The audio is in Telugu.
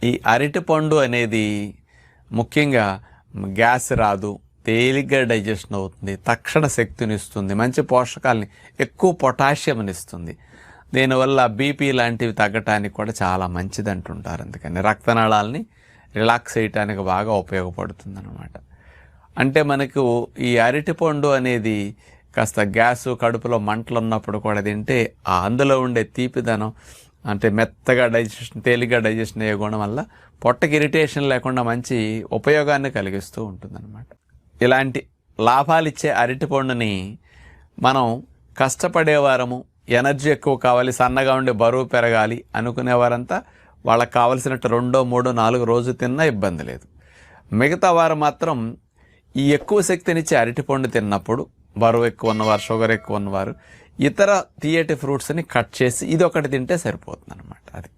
ఈ అరటిపండు అనేది ముఖ్యంగా గ్యాస్ రాదు, తేలిగ్గా డైజెషన్ అవుతుంది, తక్షణ శక్తిని ఇస్తుంది, మంచి పోషకాలని, ఎక్కువ పొటాషియంని ఇస్తుంది. దీనివల్ల బీపీ లాంటివి తగ్గటానికి కూడా చాలా మంచిది అంటుంటారు. అందుకని రక్తనాళాలని రిలాక్స్ చేయటానికి బాగా ఉపయోగపడుతుంది అన్నమాట. అంటే మనకు ఈ అరటిపండు అనేది కాస్త గ్యాసు, కడుపులో మంటలు ఉన్నప్పుడు కూడా తింటే అందులో ఉండే తీపిదనం, అంటే మెత్తగా డైజెషన్, తేలిగ్గా డైజెషన్ అయ్యే గుణం వల్ల పొట్టకి ఇరిటేషన్ లేకుండా మంచి ఉపయోగాన్ని కలిగిస్తూ ఉంటుందన్నమాట. ఇలాంటి లాభాలు ఇచ్చే అరటిపండుని మనం కష్టపడేవారము, ఎనర్జీ ఎక్కువ కావాలి, సన్నగా ఉండే బరువు పెరగాలి అనుకునేవారంతా వాళ్ళకి కావలసినట్టు 2, 3, 4 రోజు తిన్నా ఇబ్బంది లేదు. మిగతా వారు మాత్రం ఈ ఎక్కువ శక్తినిచ్చే అరటిపండు తిన్నప్పుడు బరువు ఎక్కువ ఉన్నవారు, షుగర్ ఎక్కువ ఉన్నవారు ఇతర తీయటి ఫ్రూట్స్ని కట్ చేసి ఇది ఒకటి తింటే సరిపోతుంది అన్నమాట. అది